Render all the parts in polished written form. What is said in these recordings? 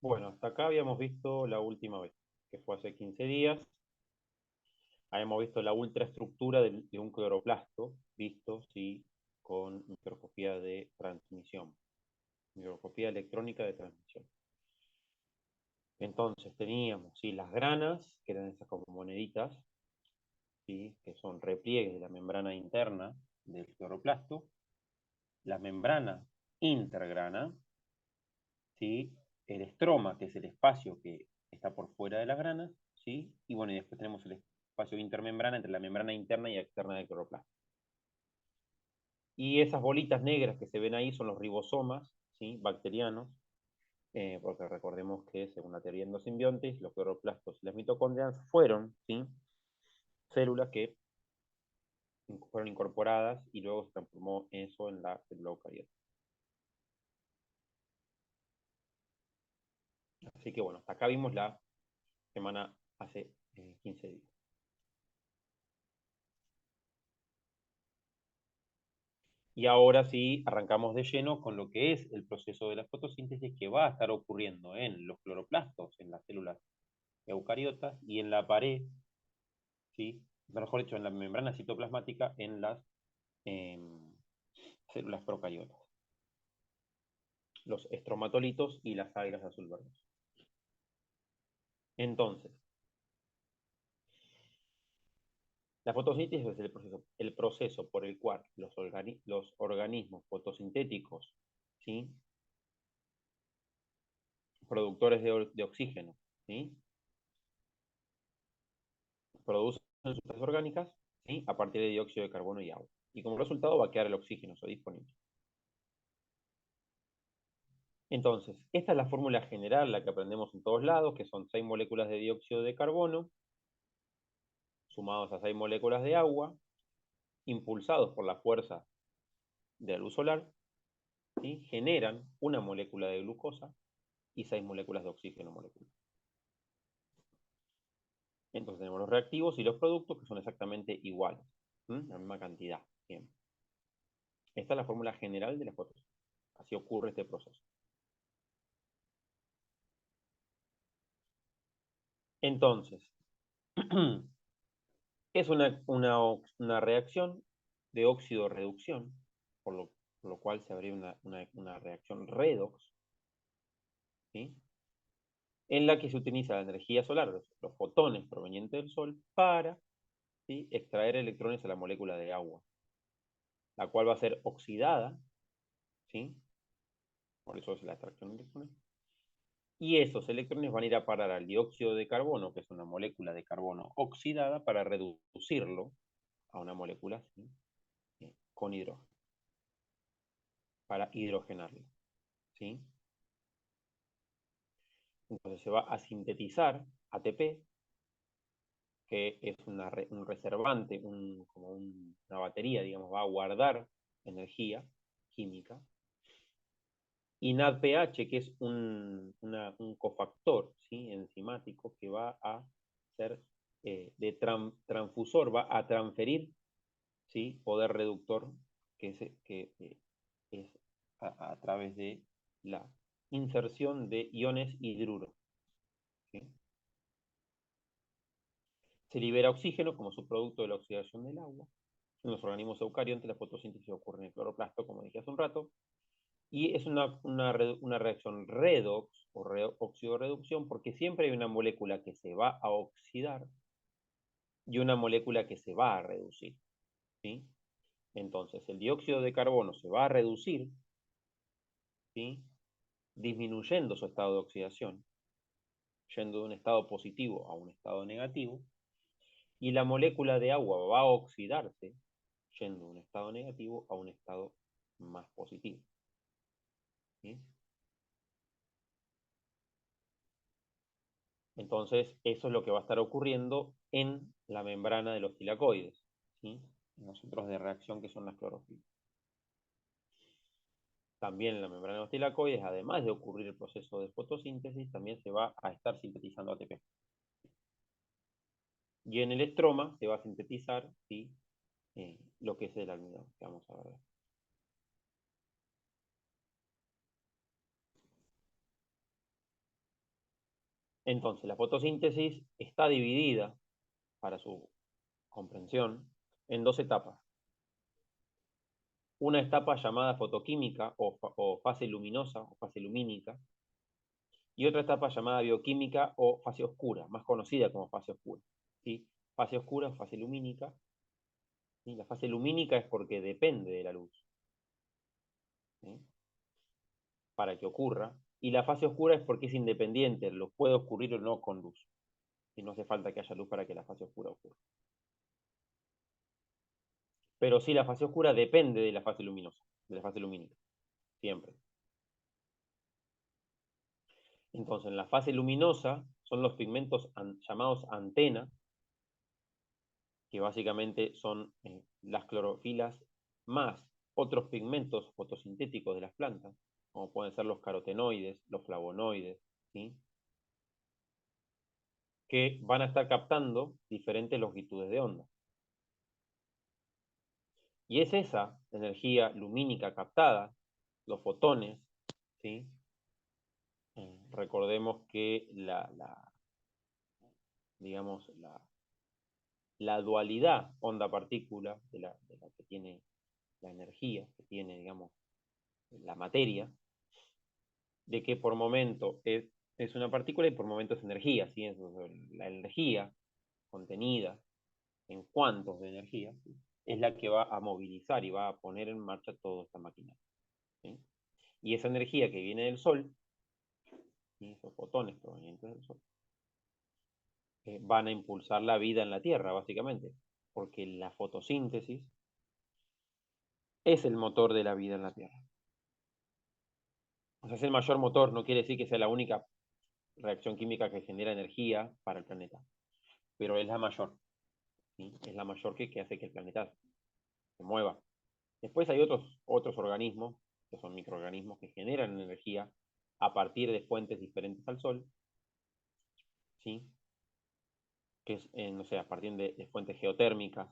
Bueno, hasta acá habíamos visto la última vez, que fue hace 15 días. Habíamos visto la ultraestructura de un cloroplasto, visto, sí, con microscopía de transmisión, microscopía electrónica de transmisión. Entonces teníamos, sí, las granas, que eran esas como moneditas, sí, que son repliegues de la membrana interna del cloroplasto, la membrana intergrana, ¿sí? El estroma, que es el espacio que está por fuera de las granas, ¿sí? Y bueno, y después tenemos el espacio intermembrana entre la membrana interna y externa del cloroplasto. Y esas bolitas negras que se ven ahí son los ribosomas, ¿sí? Bacterianos, porque recordemos que según la teoría endosimbiontis, los cloroplastos y las mitocondrias fueron, ¿sí? Células que fueron incorporadas y luego se transformó eso en la célula eucariota. Así que bueno, hasta acá vimos la semana hace 15 días. Y ahora sí arrancamos de lleno con lo que es el proceso de la fotosíntesis que va a estar ocurriendo en los cloroplastos, en las células eucariotas y en la pared, ¿sí? Mejor dicho, en la membrana citoplasmática en las eh, células procariotas, los estromatolitos y las algas azul verdes. Entonces, la fotosíntesis es el proceso por el cual los organismos fotosintéticos, ¿sí? Productores de oxígeno, ¿sí? Producen sustancias orgánicas, ¿sí? A partir de dióxido de carbono y agua. Y como resultado va a quedar el oxígeno disponible. Entonces, esta es la fórmula general, la que aprendemos en todos lados, que son 6 moléculas de dióxido de carbono, sumados a 6 moléculas de agua, impulsados por la fuerza de la luz solar, ¿sí? Generan una molécula de glucosa y 6 moléculas de oxígeno molecular. Entonces tenemos los reactivos y los productos que son exactamente iguales, la misma cantidad. Bien. Esta es la fórmula general de la fotosíntesis. Así ocurre este proceso. Entonces, es una reacción de óxido-reducción, por lo cual se habría una reacción redox, ¿sí? En la que se utiliza la energía solar, los fotones provenientes del Sol, para, ¿sí? Extraer electrones a la molécula de agua, la cual va a ser oxidada, ¿sí? Por eso es la extracción de electrones. Y esos electrones van a ir a parar al dióxido de carbono, que es una molécula de carbono oxidada, para reducirlo a una molécula, ¿sí? Con hidrógeno, para hidrogenarlo, ¿sí? Entonces se va a sintetizar ATP, que es un reservante, como una batería, digamos, va a guardar energía química. Y NADPH, que es un cofactor, ¿sí? Enzimático, que va a ser transfusor, va a transferir, ¿sí? Poder reductor, que es a través de la inserción de iones hidruro, ¿sí? Se libera oxígeno como subproducto de la oxidación del agua. En los organismos eucariontes la fotosíntesis ocurre en el cloroplasto, como dije hace un rato, y es una reacción redox o oxidorreducción porque siempre hay una molécula que se va a oxidar y una molécula que se va a reducir, ¿sí? Entonces el dióxido de carbono se va a reducir, ¿sí? Disminuyendo su estado de oxidación, yendo de un estado positivo a un estado negativo, y la molécula de agua va a oxidarse, yendo de un estado negativo a un estado más positivo, ¿sí? Entonces, eso es lo que va a estar ocurriendo en la membrana de los tilacoides, ¿sí? En los centros de reacción que son las clorofilas. También en la membrana de los tilacoides, además de ocurrir el proceso de fotosíntesis, también se va a estar sintetizando ATP. Y en el estroma se va a sintetizar, ¿sí? Lo que es el almidón, que vamos a ver. Entonces, la fotosíntesis está dividida, para su comprensión, en dos etapas. Una etapa llamada fotoquímica o fase luminosa o fase lumínica, y otra etapa llamada bioquímica o fase oscura, más conocida como fase oscura. ¿Sí? Fase oscura o fase lumínica. ¿Sí? La fase lumínica es porque depende de la luz, ¿sí? Para que ocurra. Y la fase oscura es porque es independiente, lo puede ocurrir o no con luz. Y no hace falta que haya luz para que la fase oscura ocurra. Pero sí, la fase oscura depende de la fase luminosa, de la fase lumínica, siempre. Entonces, en la fase luminosa son los pigmentos llamados antena, que básicamente son las clorofilas más otros pigmentos fotosintéticos de las plantas, como pueden ser los carotenoides, los flavonoides, ¿sí? Que van a estar captando diferentes longitudes de onda. Y es esa energía lumínica captada, los fotones, ¿sí? Recordemos que digamos, la dualidad onda-partícula de la que tiene la energía, que tiene, digamos, la materia, de que por momento es una partícula y por momento es energía, ¿sí? La energía contenida en cuantos de energía, ¿sí? Es la que va a movilizar y va a poner en marcha toda esta maquinaria, ¿sí? Y esa energía que viene del Sol, ¿sí? Esos fotones provenientes del Sol, van a impulsar la vida en la Tierra, básicamente, porque la fotosíntesis es el motor de la vida en la Tierra. O sea, es el mayor motor, no quiere decir que sea la única reacción química que genera energía para el planeta, pero es la mayor, ¿sí? Es la mayor que hace que el planeta se mueva. Después hay otros organismos, que son microorganismos, que generan energía a partir de fuentes diferentes al Sol, ¿sí? Que es, no sé, a partir de fuentes geotérmicas,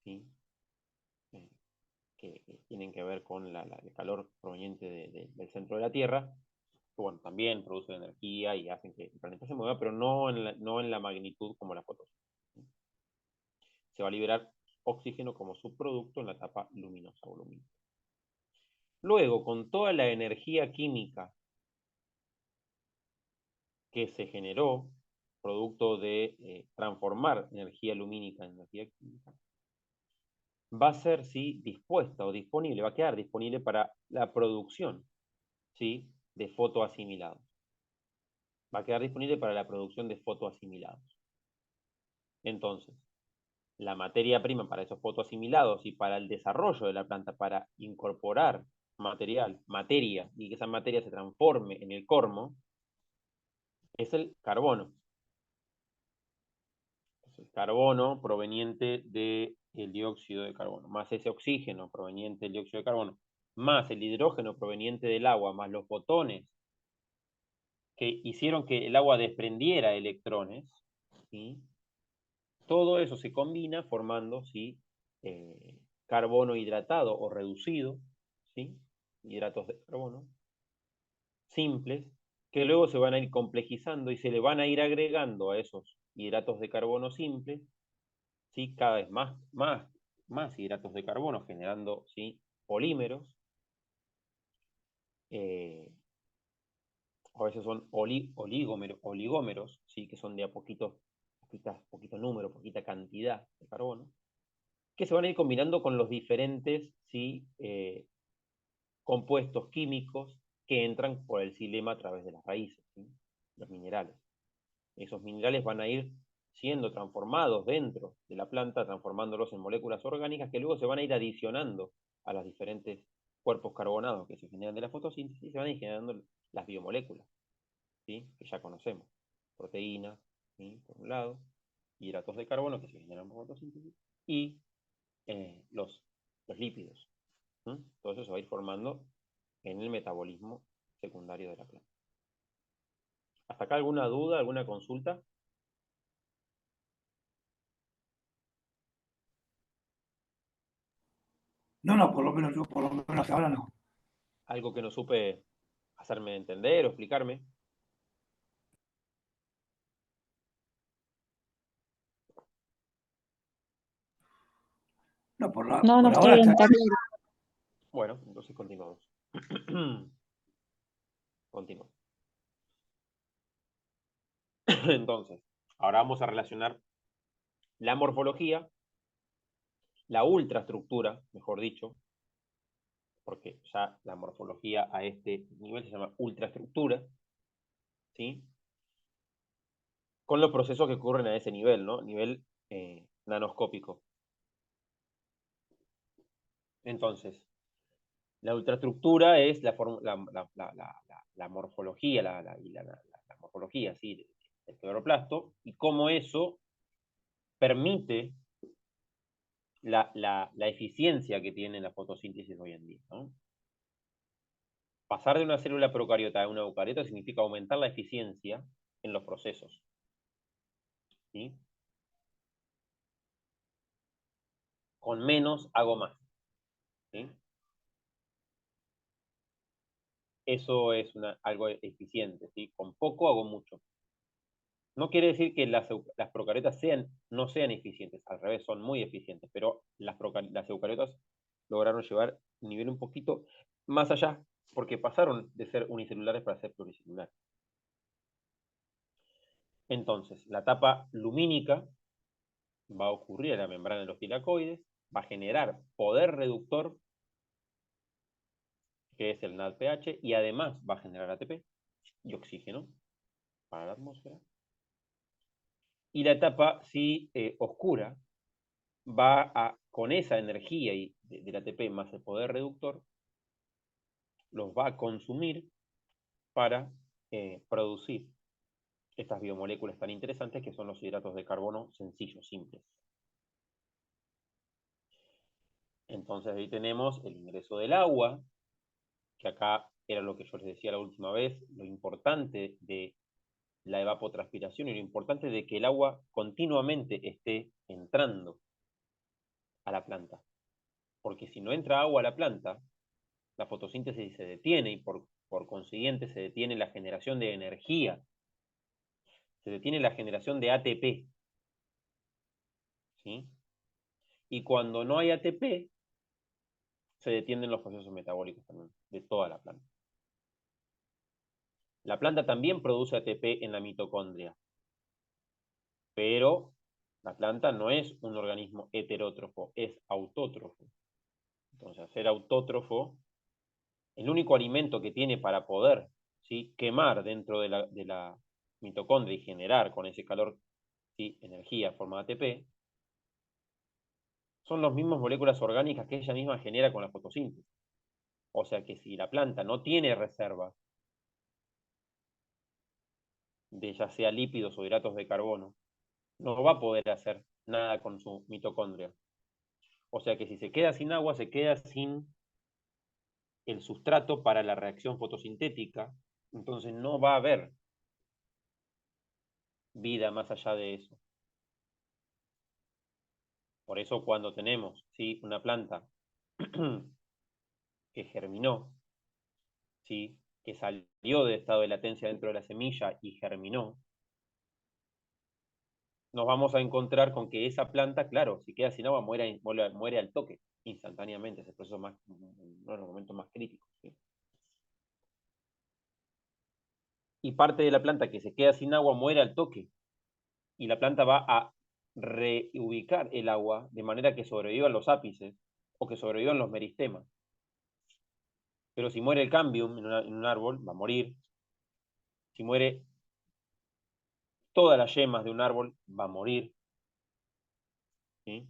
¿sí? Eh, que tienen que ver con el calor proveniente del centro de la Tierra, que bueno, también producen energía y hacen que el planeta se mueva, pero no en la magnitud como la fotosíntesis. Se va a liberar oxígeno como subproducto en la etapa luminosa o lumínica. Luego, con toda la energía química que se generó, producto de transformar energía lumínica en energía química, va a ser, ¿sí? Dispuesta o disponible, va a quedar disponible para la producción, ¿sí? De fotoasimilados. Va a quedar disponible para la producción de fotoasimilados. Entonces, la materia prima para esos fotoasimilados y para el desarrollo de la planta, para incorporar materia, y que esa materia se transforme en el cormo, es el carbono. Es el carbono proveniente del dióxido de carbono, más ese oxígeno proveniente del dióxido de carbono, más el hidrógeno proveniente del agua, más los fotones que hicieron que el agua desprendiera electrones, ¿sí? Todo eso se combina formando, ¿sí? Carbono hidratado o reducido, ¿sí? Hidratos de carbono simples, que luego se van a ir complejizando y se le van a ir agregando a esos hidratos de carbono simples, ¿sí? Cada vez más hidratos de carbono, generando, ¿sí? Polímeros. A veces son oligómeros, ¿sí? Que son de a poquito número, poquita cantidad de carbono, que se van a ir combinando con los diferentes, ¿sí? Compuestos químicos que entran por el xilema a través de las raíces, ¿sí? Los minerales. Esos minerales van a ir siendo transformados dentro de la planta, transformándolos en moléculas orgánicas que luego se van a ir adicionando a los diferentes cuerpos carbonados que se generan de la fotosíntesis y se van a ir generando las biomoléculas, ¿sí? Que ya conocemos. Proteínas, ¿sí? Por un lado, hidratos de carbono que se generan por fotosíntesis y los lípidos. ¿Sí? Todo eso se va a ir formando en el metabolismo secundario de la planta. ¿Hasta acá alguna duda, alguna consulta? No, no, por lo menos yo, por lo menos ahora no. ¿Algo que no supe hacerme entender o explicarme? No, No, por no, está ahora bien, está. está claro. Bueno, entonces continuamos. Continuamos. Entonces, ahora vamos a relacionar la morfología, la ultraestructura, mejor dicho, porque ya la morfología a este nivel se llama ultraestructura, ¿sí? Con los procesos que ocurren a ese nivel, ¿no? Nivel nanoscópico. Entonces, la ultraestructura es la morfología, la morfología, ¿sí? Del cloroplasto, y cómo eso permite la eficiencia que tiene la fotosíntesis hoy en día, ¿no? Pasar de una célula procariota a una eucariota significa aumentar la eficiencia en los procesos, ¿sí? Con menos hago más, ¿sí? Eso es algo eficiente, ¿sí? Con poco hago mucho. No quiere decir que las procariotas no sean eficientes, al revés, son muy eficientes, pero las eucariotas lograron llevar un nivel un poquito más allá, porque pasaron de ser unicelulares para ser pluricelulares. Entonces, la etapa lumínica va a ocurrir en la membrana de los tilacoides, va a generar poder reductor, que es el NADPH, y además va a generar ATP y oxígeno para la atmósfera. Y la etapa, sí, oscura, va a, con esa energía del ATP más el poder reductor, los va a consumir para producir estas biomoléculas tan interesantes que son los hidratos de carbono sencillos, simples. Entonces ahí tenemos el ingreso del agua, que acá era lo que yo les decía la última vez, lo importante de la evapotranspiración y lo importante de que el agua continuamente esté entrando a la planta. Porque si no entra agua a la planta, la fotosíntesis se detiene y por consiguiente se detiene la generación de energía, se detiene la generación de ATP, ¿sí? Y cuando no hay ATP, se detienen los procesos metabólicos también de toda la planta. La planta también produce ATP en la mitocondria, pero la planta no es un organismo heterótrofo, es autótrofo. Entonces, al ser autótrofo, el único alimento que tiene para poder, ¿sí?, quemar dentro de la mitocondria y generar con ese calor, ¿sí?, energía en forma de ATP, son las mismas moléculas orgánicas que ella misma genera con la fotosíntesis. O sea que si la planta no tiene reservas de ya sea lípidos o hidratos de carbono, no va a poder hacer nada con su mitocondria. O sea que si se queda sin agua, se queda sin el sustrato para la reacción fotosintética, entonces no va a haber vida más allá de eso. Por eso cuando tenemos, ¿sí?, una planta que germinó, ¿sí?, que salió del estado de latencia dentro de la semilla y germinó, nos vamos a encontrar con que esa planta, claro, si queda sin agua, muere al toque, instantáneamente. Es el proceso más, uno de los momentos más críticos, ¿sí? Y parte de la planta que se queda sin agua muere al toque. Y la planta va a reubicar el agua de manera que sobrevivan los ápices o que sobrevivan los meristemas. Pero si muere el cambium en un árbol, va a morir. Si muere todas las yemas de un árbol, va a morir, ¿sí?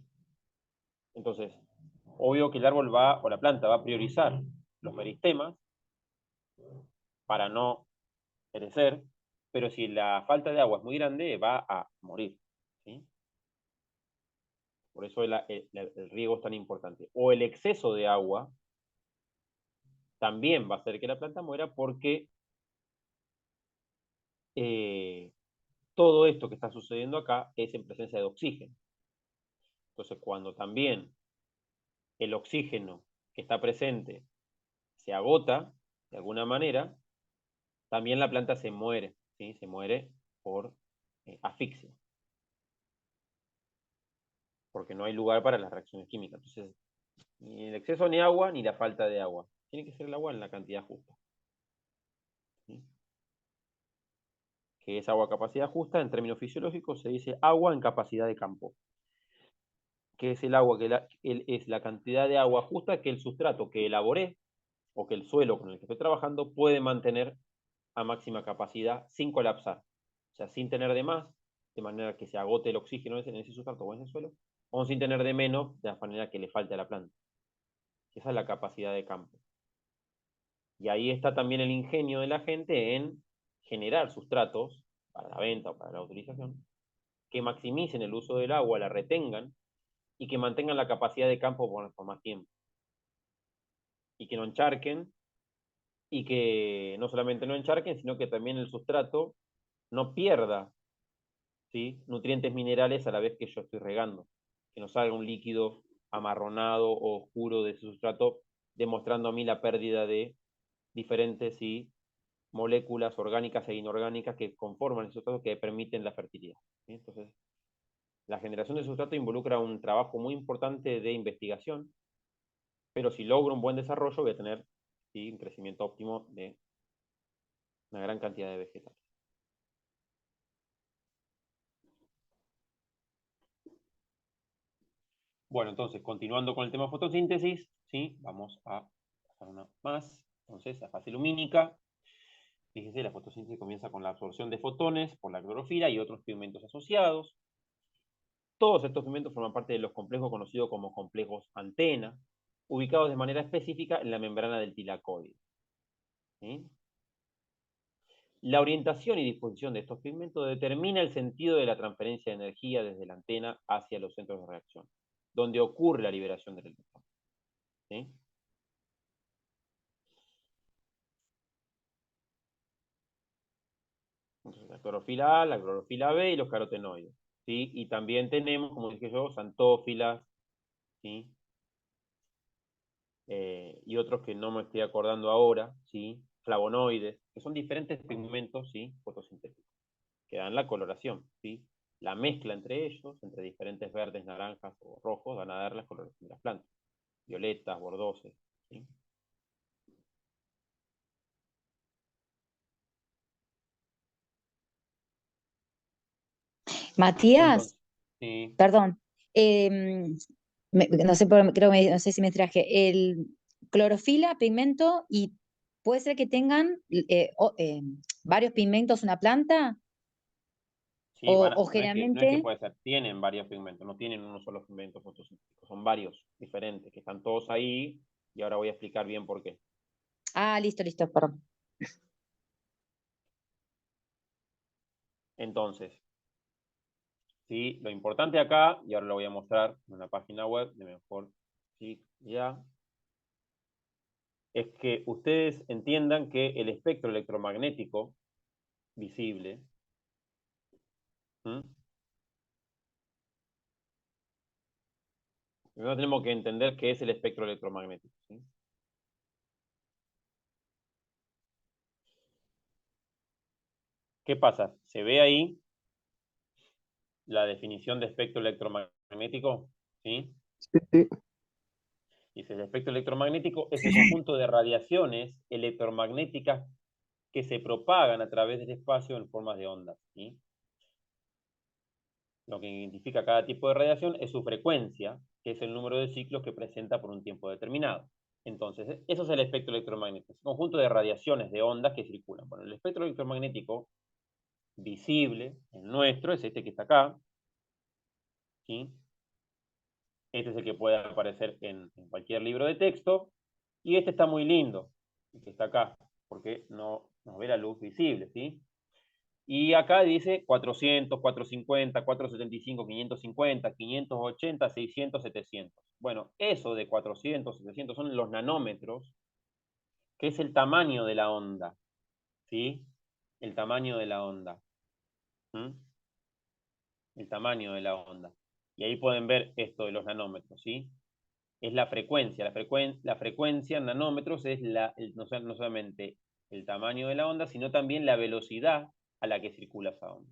Entonces, obvio que el árbol o la planta va a priorizar los meristemas para no perecer, pero si la falta de agua es muy grande, va a morir, ¿sí? Por eso el riego es tan importante. O el exceso de agua también va a hacer que la planta muera porque todo esto que está sucediendo acá es en presencia de oxígeno. Entonces, cuando también el oxígeno que está presente se agota de alguna manera, también la planta se muere, ¿sí? Se muere por asfixia. porque no hay lugar para las reacciones químicas. Entonces, ni el exceso ni agua, ni la falta de agua. Tiene que ser el agua en la cantidad justa. ¿Sí? Que es agua a capacidad justa, en términos fisiológicos se dice agua en capacidad de campo. Que es el agua, es la cantidad de agua justa que el sustrato que elaboré, o que el suelo con el que estoy trabajando, puede mantener a máxima capacidad sin colapsar. O sea, sin tener de más, de manera que se agote el oxígeno en ese sustrato o en ese suelo, o sin tener de menos, de la manera que le falte a la planta. Esa es la capacidad de campo. Y ahí está también el ingenio de la gente en generar sustratos para la venta o para la utilización, que maximicen el uso del agua, la retengan y que mantengan la capacidad de campo por más tiempo. Y que no encharquen, y que no solamente no encharquen, sino que también el sustrato no pierda, ¿sí?, nutrientes minerales a la vez que yo estoy regando. Que no salga un líquido amarronado o oscuro de ese sustrato, demostrando a mí la pérdida de diferentes, ¿sí?, moléculas orgánicas e inorgánicas que conforman el sustrato que permiten la fertilidad. ¿Sí? Entonces, la generación de sustrato involucra un trabajo muy importante de investigación, pero si logro un buen desarrollo voy a tener, ¿sí?, un crecimiento óptimo de una gran cantidad de vegetales. Bueno, entonces, continuando con el tema fotosíntesis, ¿sí?, vamos a pasar una más. Entonces, la fase lumínica. Fíjense, la fotosíntesis comienza con la absorción de fotones por la clorofila y otros pigmentos asociados. Todos estos pigmentos forman parte de los complejos conocidos como complejos antena, ubicados de manera específica en la membrana del tilacoide. ¿Sí? La orientación y disposición de estos pigmentos determina el sentido de la transferencia de energía desde la antena hacia los centros de reacción, donde ocurre la liberación del electrón. ¿Sí? Entonces, la clorofila A, la clorofila B y los carotenoides. ¿Sí? Y también tenemos, como dije yo, xantófilas, ¿sí?, y otros que no me estoy acordando ahora, ¿sí?, flavonoides, que son diferentes pigmentos, ¿sí?, fotosintéticos, que dan la coloración, ¿sí? La mezcla entre ellos, entre diferentes verdes, naranjas o rojos, van a dar la coloración de las plantas, violetas, bordoses, ¿sí? Matías, Entonces, sí, perdón, no sé, no sé si me traje, el clorofila, pigmento, y puede ser que tengan varios pigmentos una planta, sí, o no es que generalmente, puede ser, tienen varios pigmentos, no tienen uno solo pigmento fotosintético, son varios diferentes, que están todos ahí, y ahora voy a explicar bien por qué. listo, listo, perdón. Entonces, ¿sí? Lo importante acá, y ahora lo voy a mostrar en una página web de mejor, ¿sí?, ya, es que ustedes entiendan que el espectro electromagnético visible, ¿m? Primero tenemos que entender qué es el espectro electromagnético, ¿sí? ¿Qué pasa? ¿Se ve ahí la definición de espectro electromagnético? ¿Sí? Sí, sí. Dice, el espectro electromagnético es Sí, el sí. conjunto de radiaciones electromagnéticas que se propagan a través del espacio en formas de ondas, ¿sí? Lo que identifica cada tipo de radiación es su frecuencia, que es el número de ciclos que presenta por un tiempo determinado. Entonces, eso es el espectro electromagnético, es un conjunto de radiaciones, de ondas que circulan. Bueno, el espectro electromagnético visible, el nuestro, es este que está acá, ¿sí? Este es el que puede aparecer en cualquier libro de texto, y este está muy lindo, el que está acá, porque no nos ve la luz visible, ¿sí? Y acá dice 400, 450, 475, 550, 580, 600, 700. Bueno, eso de 400, 700 son los nanómetros, que es el tamaño de la onda, ¿sí? El tamaño de la onda. ¿Mm? El tamaño de la onda. Y ahí pueden ver esto de los nanómetros, ¿sí? Es la frecuencia. La frecuencia en nanómetros es no solamente el tamaño de la onda, sino también la velocidad a la que circula esa onda.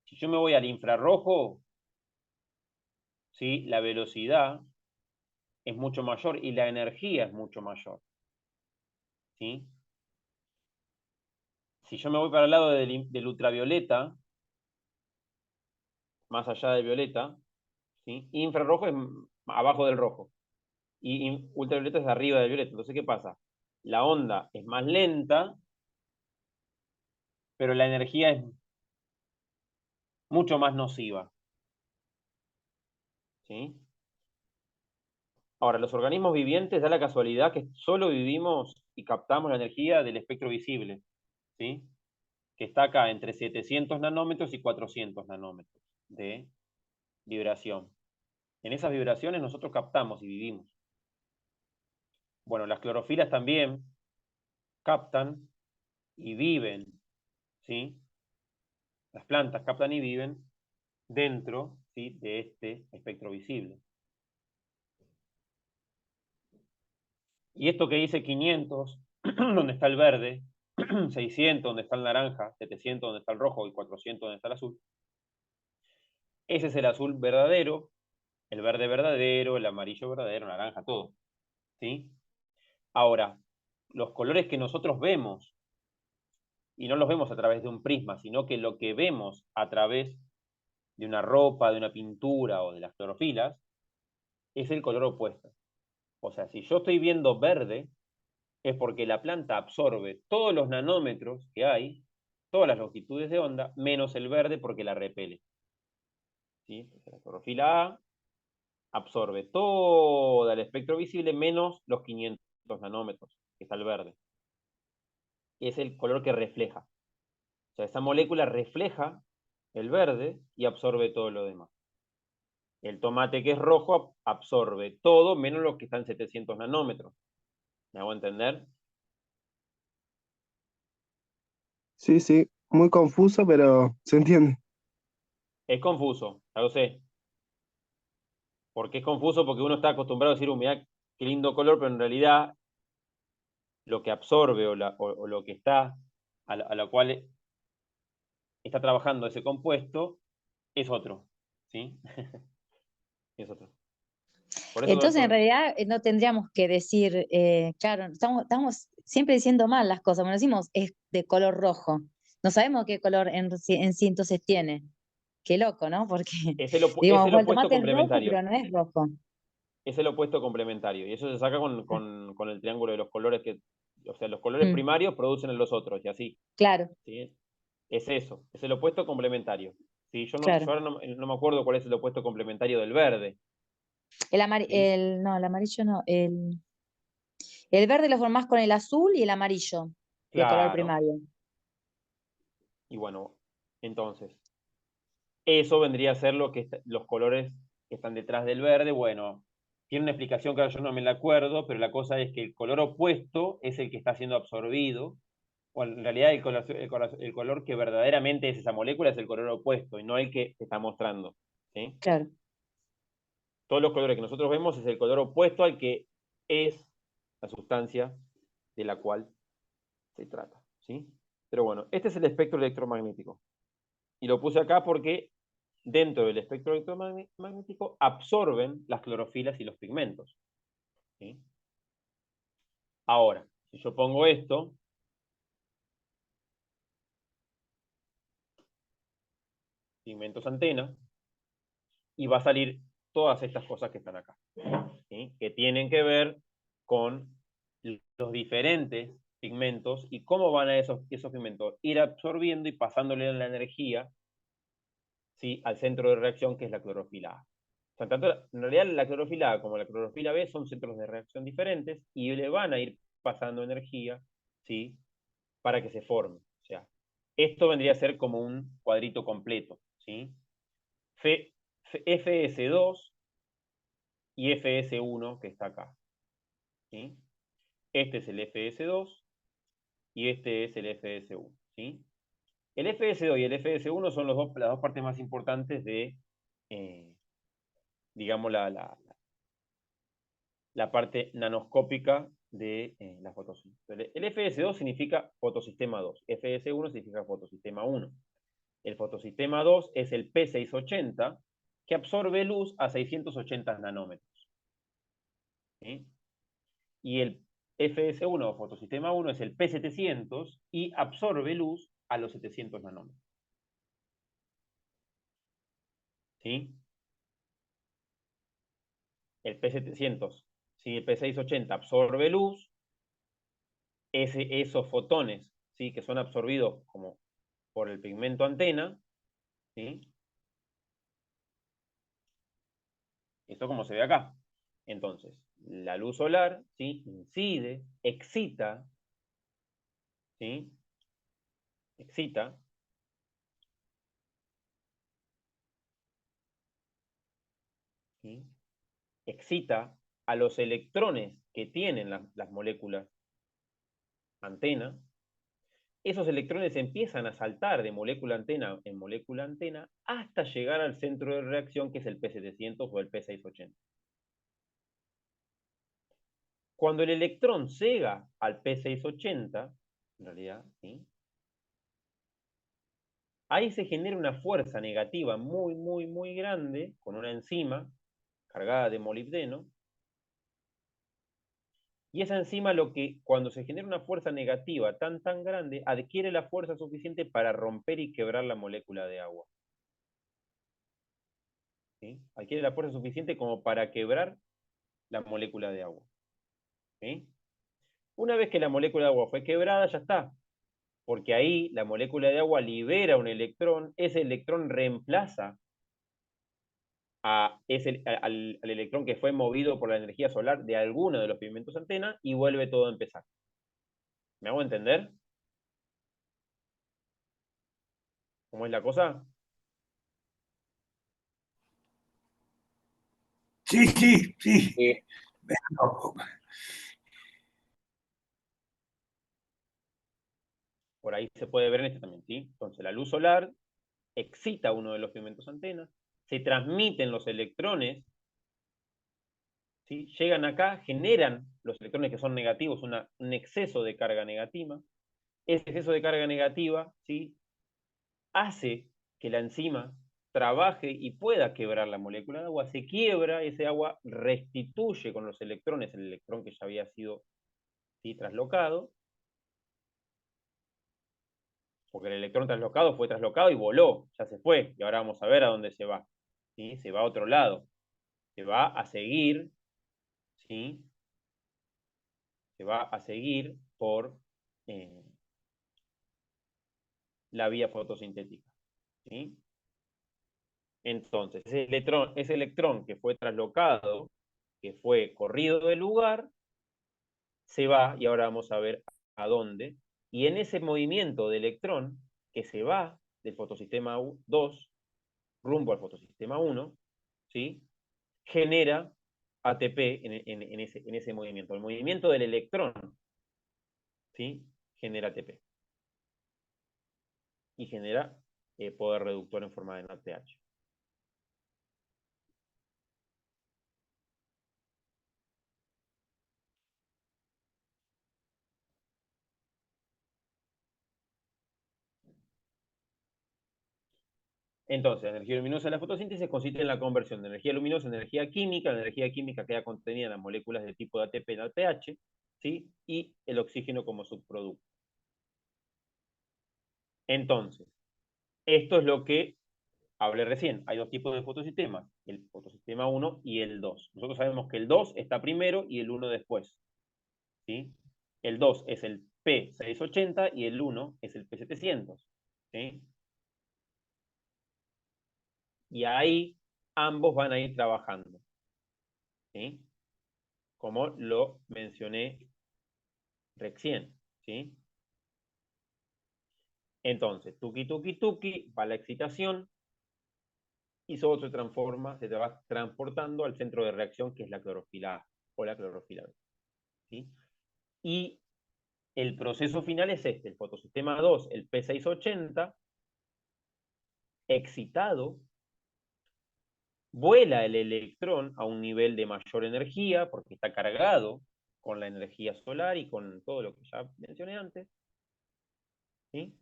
Si yo me voy al infrarrojo, ¿sí? La velocidad es mucho mayor y la energía es mucho mayor, ¿sí? Si yo me voy para el lado del ultravioleta, más allá del violeta, ¿sí? Infrarrojo es abajo del rojo y ultravioleta es arriba del violeta. Entonces, ¿qué pasa? La onda es más lenta, pero la energía es mucho más nociva, ¿sí? Ahora, los organismos vivientes da la casualidad que solo vivimos y captamos la energía del espectro visible, ¿sí? Que está acá entre 700 nanómetros y 400 nanómetros de vibración. En esas vibraciones nosotros captamos y vivimos. Bueno, las clorofilas también captan y viven, ¿sí? Las plantas captan y viven dentro, ¿sí? De este espectro visible. Y esto que dice 500, donde está el verde, 600, donde está el naranja, 700, donde está el rojo y 400, donde está el azul, ese es el azul verdadero, el verde verdadero, el amarillo verdadero, naranja, todo, ¿sí? Ahora, los colores que nosotros vemos, y no los vemos a través de un prisma, sino que lo que vemos a través de una ropa, de una pintura o de las clorofilas, es el color opuesto. O sea, si yo estoy viendo verde, es porque la planta absorbe todos los nanómetros que hay, todas las longitudes de onda, menos el verde porque la repele. ¿Sí? Entonces, la clorofila A absorbe todo el espectro visible menos los 500 nanómetros, que está el verde. Es el color que refleja. O sea, esa molécula refleja el verde y absorbe todo lo demás. El tomate que es rojo absorbe todo menos los que están en 700 nanómetros. ¿Me hago entender? Sí, sí, muy confuso, pero se entiende. Es confuso, ya lo sé. ¿Por qué es confuso? Porque uno está acostumbrado a decir, mirá, qué lindo color, pero en realidad lo que absorbe o lo que está, a la cual está trabajando ese compuesto, es otro. ¿Sí? Es otro. Por eso, Entonces, en doctor, realidad, no tendríamos que decir, claro, estamos siempre diciendo mal las cosas. Bueno, decimos es de color rojo. No sabemos qué color en sí entonces tiene. Qué loco, ¿no? Porque, es digamos, el bueno, el opuesto tomate es rojo, complementario. pero no es rojo. Es el opuesto complementario. Y eso se saca con el triángulo de los colores que. O sea, los colores Mm, primarios producen en los otros, y así. claro, ¿Sí? Es eso, es el opuesto complementario. Sí, yo claro. ahora no me acuerdo cuál es el opuesto complementario del verde. ¿Sí? No, el amarillo no. El verde lo formás con el azul y el amarillo de color Claro. primario. Y bueno, entonces, eso vendría a ser lo que los colores que están detrás del verde. Bueno, tiene una explicación que ahora yo no me la acuerdo, pero la cosa es que el color opuesto es el que está siendo absorbido. O en realidad el color que verdaderamente es esa molécula es el color opuesto y no el que se está mostrando. ¿Sí? Claro. Todos los colores que nosotros vemos es el color opuesto al que es la sustancia de la cual se trata. ¿Sí? Pero bueno, este es el espectro electromagnético. Y lo puse acá porque dentro del espectro electromagnético absorben las clorofilas y los pigmentos. ¿Sí? Ahora, si yo pongo esto, pigmentos antena, y va a salir todas estas cosas que están acá, ¿sí? Que tienen que ver con los diferentes pigmentos y cómo van a esos pigmentos ir absorbiendo y pasándole la energía, ¿sí? Al centro de reacción que es la clorofila A. O sea, tanto, en realidad la clorofila A como la clorofila B son centros de reacción diferentes y le van a ir pasando energía, ¿sí? Para que se forme. O sea, esto vendría a ser como un cuadrito completo, ¿sí? FS2 y FS1 que está acá, ¿sí? Este es el FS2 y este es el FS1, ¿sí? El FS2 y el FS1 son las dos partes más importantes de, eh, digamos, la parte nanoscópica de la fotosíntesis. El FS2 significa fotosistema 2, FS1 significa fotosistema 1. El fotosistema 2 es el P680, que absorbe luz a 680 nanómetros. ¿Sí? Y el FS1 o fotosistema 1 es el P700 y absorbe luz a los 700 nanómetros. ¿Sí? El P700, ¿sí? El P680 absorbe luz, esos fotones, ¿sí? Que son absorbidos como por el pigmento antena, ¿sí? Esto como se ve acá. Entonces, la luz solar, ¿sí? Incide, excita, ¿sí? Excita, ¿sí? Excita a los electrones que tienen las moléculas antena. Esos electrones empiezan a saltar de molécula antena en molécula antena hasta llegar al centro de reacción, que es el P700 o el P680. Cuando el electrón llega al P680, en realidad, ¿sí? Ahí se genera una fuerza negativa muy, muy, muy grande con una enzima cargada de molibdeno. Y esa enzima, cuando se genera una fuerza negativa tan, tan grande, adquiere la fuerza suficiente para romper y quebrar la molécula de agua. ¿Sí? Adquiere la fuerza suficiente como para quebrar la molécula de agua. ¿Sí? Una vez que la molécula de agua fue quebrada, ya está. Porque ahí la molécula de agua libera un electrón, ese electrón reemplaza al electrón que fue movido por la energía solar de alguno de los pigmentos antena y vuelve todo a empezar. ¿Me hago entender? ¿Cómo es la cosa? Sí, sí, sí. Eh, No, por ahí se puede ver en este también, ¿sí? Entonces la luz solar excita uno de los pigmentos antenas, se transmiten los electrones, ¿sí? Llegan acá, generan los electrones que son negativos, un exceso de carga negativa. Ese exceso de carga negativa, ¿sí? Hace que la enzima trabaje y pueda quebrar la molécula de agua, se quiebra, ese agua restituye con los electrones el electrón que ya había sido, ¿sí? Traslocado, porque el electrón traslocado fue traslocado y voló, ya se fue, y ahora vamos a ver a dónde se va. ¿Sí? Se va a otro lado, se va a seguir, ¿sí? Se va a seguir por la vía fotosintética. ¿Sí? Entonces, ese electrón que fue traslocado, que fue corrido del lugar, se va, y ahora vamos a ver a dónde, y en ese movimiento de electrón que se va del fotosistema 2 rumbo al fotosistema 1, ¿sí? Genera ATP en ese movimiento. El movimiento del electrón, ¿sí? Genera ATP. Y genera poder reductor en forma de NADPH. Entonces, la energía luminosa de la fotosíntesis consiste en la conversión de energía luminosa en energía química. La energía química queda contenida en las moléculas de tipo de ATP en NADPH, ¿sí? Y el oxígeno como subproducto. Entonces, esto es lo que hablé recién. Hay dos tipos de fotosistemas, el fotosistema 1 y el 2. Nosotros sabemos que el 2 está primero y el 1 después, ¿sí? El 2 es el P680 y el 1 es el P700, ¿sí? Y ahí ambos van a ir trabajando, ¿sí? Como lo mencioné recién, ¿sí? Entonces, tuki, tuki, tuki, va la excitación y todo se transforma, se va transportando al centro de reacción, que es la clorofila A o la clorofila B, ¿sí? Y el proceso final es este, el fotosistema 2, el P680, excitado, vuela el electrón a un nivel de mayor energía, porque está cargado con la energía solar y con todo lo que ya mencioné antes, ¿sí?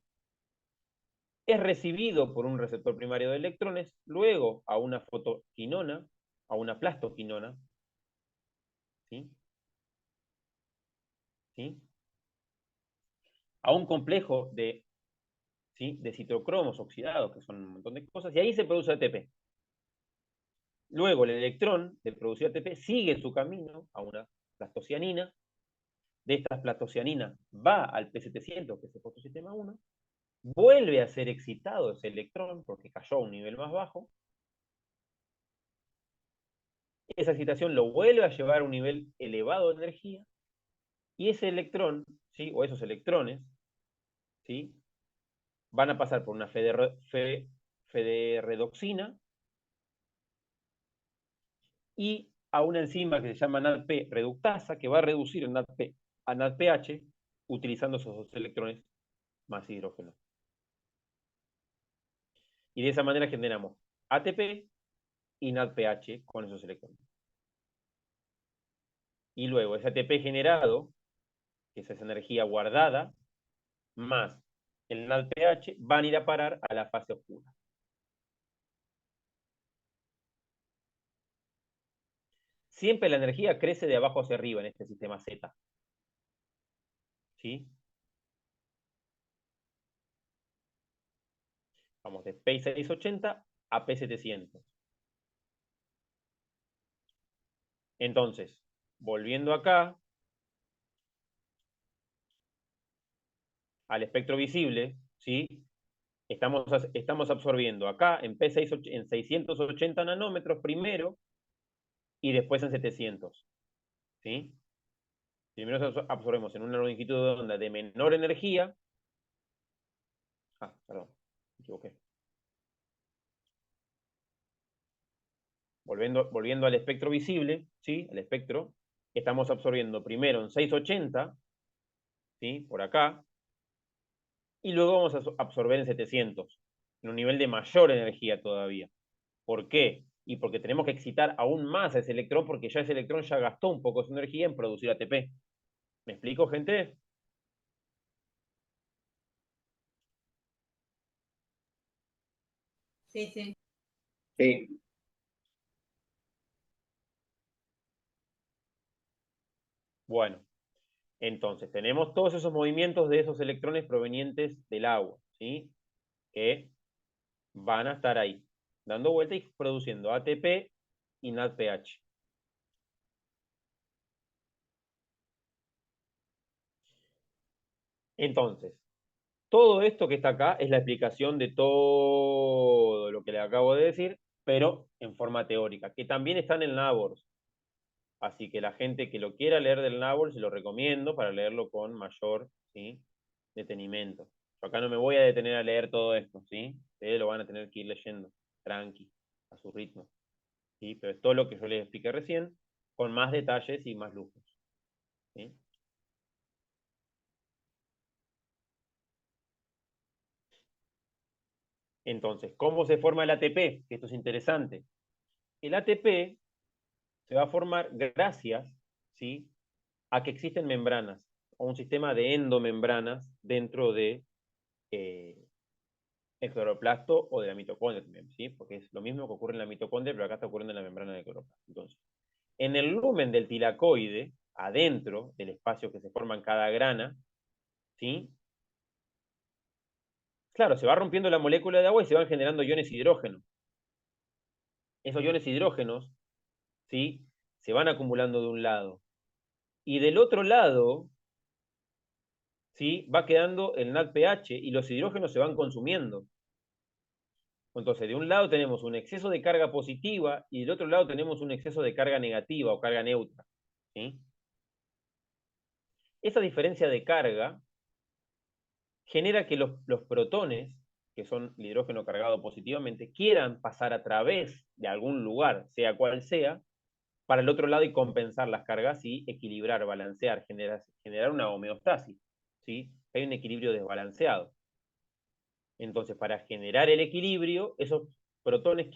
es recibido por un receptor primario de electrones, luego a una fotoquinona, a una plastoquinona, ¿sí? ¿Sí? A un complejo de, ¿sí?, de citocromos oxidados, que son un montón de cosas, y ahí se produce ATP. Luego el electrón de producir ATP sigue su camino a una plastocianina. De esta plastocianina va al P700, que es el fotosistema 1, vuelve a ser excitado ese electrón porque cayó a un nivel más bajo. Esa excitación lo vuelve a llevar a un nivel elevado de energía y ese electrón, ¿sí?, o esos electrones, ¿sí?, van a pasar por una federedoxina y a una enzima que se llama NADP reductasa, que va a reducir el NADP a NADPH utilizando esos dos electrones más hidrógeno. Y de esa manera generamos ATP y NADPH con esos electrones. Y luego ese ATP generado, que es esa energía guardada, más el NADPH, van a ir a parar a la fase oscura. Siempre la energía crece de abajo hacia arriba en este sistema Z. ¿Sí? Vamos de P680 a P700. Entonces, volviendo acá al espectro visible, ¿sí?, estamos absorbiendo acá en en 680 nanómetros primero y después en 700. ¿Sí? Primero absorbemos en una longitud de onda de menor energía. Perdón, me equivoqué. Volviendo al espectro visible, ¿sí?, al espectro, estamos absorbiendo primero en 680, ¿sí?, por acá, y luego vamos a absorber en 700, en un nivel de mayor energía todavía. ¿Por qué? Y porque tenemos que excitar aún más a ese electrón, porque ya ese electrón ya gastó un poco de su energía en producir ATP. ¿Me explico, gente? Sí, sí. Sí. Bueno, entonces tenemos todos esos movimientos de esos electrones provenientes del agua, ¿sí?, que van a estar ahí, dando vuelta y produciendo ATP y NADPH. Entonces, todo esto que está acá es la explicación de todo lo que le acabo de decir, pero en forma teórica, que también está en el NABORS. Así que la gente que lo quiera leer del NABORS, se lo recomiendo para leerlo con mayor, ¿sí?, detenimiento. Yo acá no me voy a detener a leer todo esto, ¿sí? Ustedes lo van a tener que ir leyendo, tranqui, a su ritmo, ¿sí? Pero es todo lo que yo les expliqué recién, con más detalles y más lujos, ¿sí? Entonces, ¿cómo se forma el ATP? Esto es interesante. El ATP se va a formar gracias, ¿sí?, a que existen membranas, o un sistema de endomembranas dentro de el cloroplasto o de la mitocondria también, ¿sí? Porque es lo mismo que ocurre en la mitocondria, pero acá está ocurriendo en la membrana del cloroplasto. Entonces, en el lumen del tilacoide, adentro del espacio que se forma en cada grana, ¿sí?, claro, se va rompiendo la molécula de agua y se van generando iones hidrógeno. Esos iones hidrógenos, ¿sí?, se van acumulando de un lado. Y del otro lado, ¿sí?, va quedando el NADPH y los hidrógenos se van consumiendo. Entonces, de un lado tenemos un exceso de carga positiva y del otro lado tenemos un exceso de carga negativa o carga neutra, ¿sí? Esa diferencia de carga genera que los protones, que son el hidrógeno cargado positivamente, quieran pasar a través de algún lugar, sea cual sea, para el otro lado y compensar las cargas y equilibrar, balancear, generar una homeostasis, ¿sí? Hay un equilibrio desbalanceado. Entonces, para generar el equilibrio, esos protones